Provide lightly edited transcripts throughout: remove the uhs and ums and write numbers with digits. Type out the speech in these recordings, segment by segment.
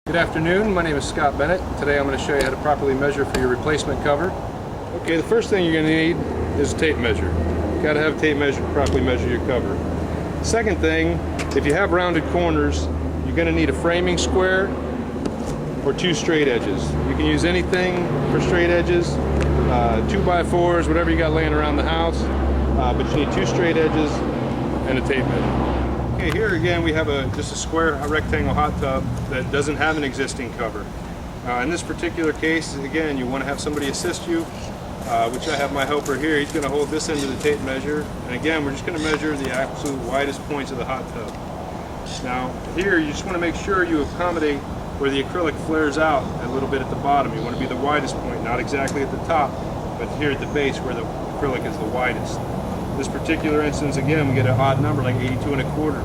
Good afternoon, my name is Scott Bennett. Today I'm going to show you how to properly measure for your replacement cover. Okay, the first thing you're going to need is a tape measure. You've got to have a tape measure to properly measure your cover. Second thing, if you have rounded corners, you're going to need a framing square or two straight edges. You can use anything for straight edges, 2x4s, whatever you got laying around the house, but you need two straight edges and a tape measure. Okay, here again we have just a square, rectangle hot tub that doesn't have an existing cover. In this particular case, again, you want to have somebody assist you, which I have my helper here. He's going to hold this end of the tape measure, and again, we're just going to measure the absolute widest points of the hot tub. Now, here you just want to make sure you accommodate where the acrylic flares out a little bit at the bottom. You want to be the widest point, not exactly at the top, but here at the base where the acrylic is the widest. In this particular instance, again, we get an odd number like 82 1/4.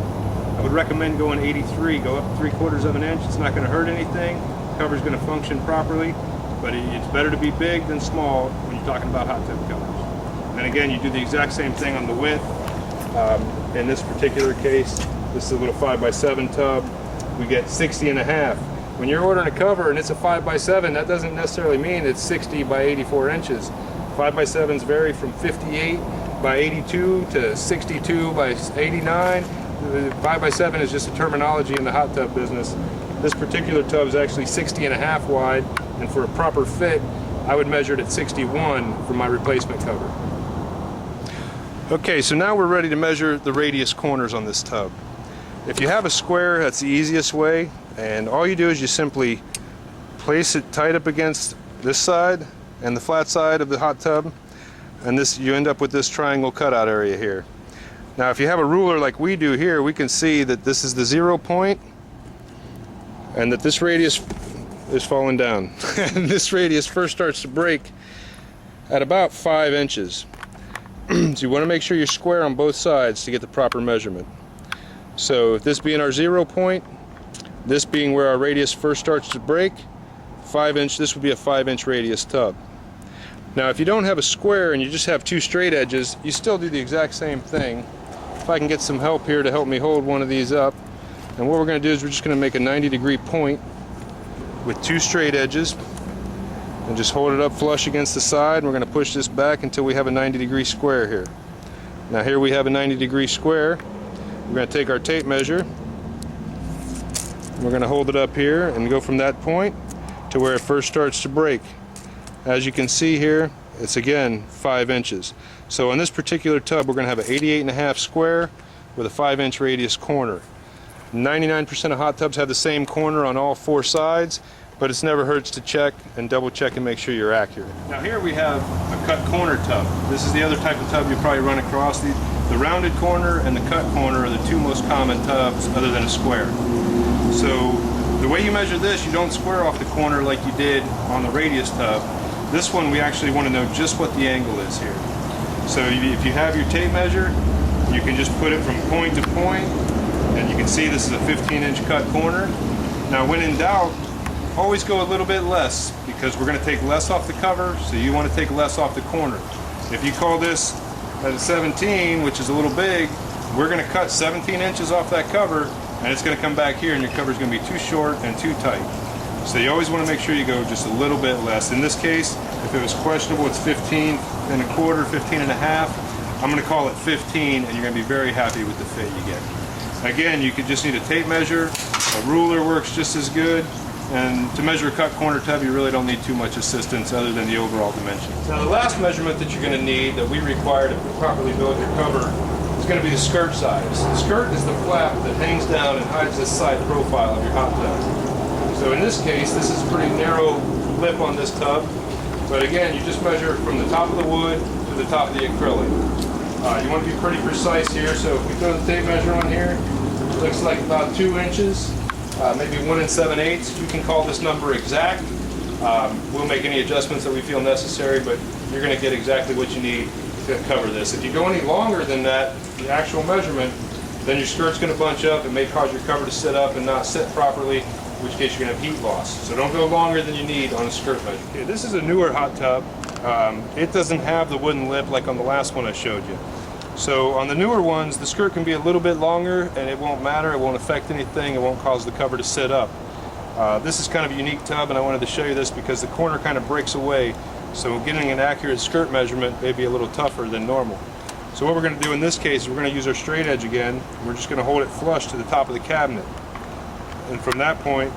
I would recommend going 83, go up 3/4 of an inch. It's not going to hurt anything. The cover's going to function properly, but it's better to be big than small when you're talking about hot tub covers. And again, you do the exact same thing on the width. In this particular case, this is a little 5x7 tub. We get 60 1/2. When you're ordering a cover and it's a 5x7, that doesn't necessarily mean it's 60 by 84 inches. 5x7s vary from 58 by 82 to 62 by 89. 5x7 is just a terminology in the hot tub business. This particular tub is actually 60 1/2 wide, and for a proper fit, I would measure it at 61 for my replacement cover. Okay, so now we're ready to measure the radius corners on this tub. If you have a square, that's the easiest way, and all you do is you simply place it tight up against this side and the flat side of the hot tub, and you end up with this triangle cutout area here. Now if you have a ruler like we do here, we can see that this is the 0 point and that this radius is falling down. And this radius first starts to break at about 5 inches. So you want to make sure you're square on both sides to get the proper measurement. So this being our 0 point, this being where our radius first starts to break, 5 inch, this would be a 5-inch radius tub. Now if you don't have a square and you just have two straight edges, you still do the exact same thing. If I can get some help here to help me hold one of these up, and what we're going to do is we're just going to make a 90-degree point with two straight edges and just hold it up flush against the side, and we're going to push this back until we have a 90-degree square here. Now here we have a 90-degree square. We're going to take our tape measure, we're going to hold it up here and go from that point to where it first starts to break. As you can see here, it's again 5 inches. So on this particular tub, we're going to have an 88 1/2 square with a 5-inch radius corner. 99% of hot tubs have the same corner on all four sides, but it never hurts to check and double check and make sure you're accurate. Now here we have a cut corner tub. This is the other type of tub you probably run across. The rounded corner and the cut corner are the two most common tubs other than a square. So the way you measure this, you don't square off the corner like you did on the radius tub. This one, we actually want to know just what the angle is here. So if you have your tape measure, you can just put it from point to point, and you can see this is a 15-inch cut corner. Now when in doubt, always go a little bit less, because we're going to take less off the cover, so you want to take less off the corner. If you call this at a 17, which is a little big, we're going to cut 17 inches off that cover, and it's going to come back here, and your cover is going to be too short and too tight. So you always want to make sure you go just a little bit less. In this case, if it was questionable, it's 15 1/4, 15 1/2. I'm going to call it 15, and you're going to be very happy with the fit you get. Again, you could just need a tape measure. A ruler works just as good. And to measure a cut corner tub, you really don't need too much assistance other than the overall dimensions. Now the last measurement that you're going to need, that we require to properly build your cover, is going to be the skirt size. The skirt is the flap that hangs down and hides the side profile of your hot tub. So in this case, this is a pretty narrow lip on this tub, but again, you just measure from the top of the wood to the top of the acrylic. You want to be pretty precise here, so if we throw the tape measure on here, it looks like about 2 inches, maybe 1 7/8. You can call this number exact. We'll make any adjustments that we feel necessary, but you're going to get exactly what you need to cover this. If you go any longer than that, the actual measurement, then your skirt's going to bunch up. It may cause your cover to sit up and not sit properly, in which case you're going to have heat loss. So don't go longer than you need on a skirt measure. Okay, this is a newer hot tub. It doesn't have the wooden lip like on the last one I showed you. So on the newer ones, the skirt can be a little bit longer and it won't matter, it won't affect anything, it won't cause the cover to sit up. This is kind of a unique tub, and I wanted to show you this because the corner kind of breaks away, so getting an accurate skirt measurement may be a little tougher than normal. So what we're going to do in this case is we're going to use our straight edge again, and we're just going to hold it flush to the top of the cabinet. And from that point,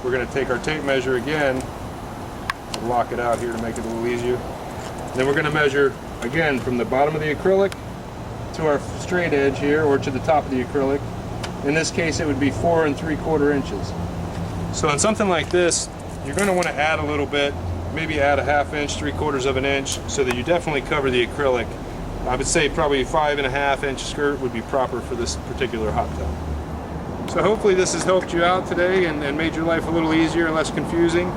we're going to take our tape measure again, and lock it out here to make it a little easier. And then we're going to measure again from the bottom of the acrylic to our straight edge here, or to the top of the acrylic. In this case, it would be 4 3/4 inches. So in something like this, you're going to want to add a little bit, maybe add a 1/2 inch, 3/4 of an inch, so that you definitely cover the acrylic. I would say probably a 5.5 inch skirt would be proper for this particular hot tub. So hopefully this has helped you out today and made your life a little easier and less confusing.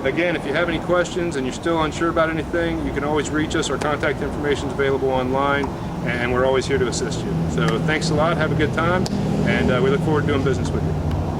Again, if you have any questions and you're still unsure about anything, you can always reach us. Our contact information is available online, and we're always here to assist you. So thanks a lot, have a good time, and we look forward to doing business with you.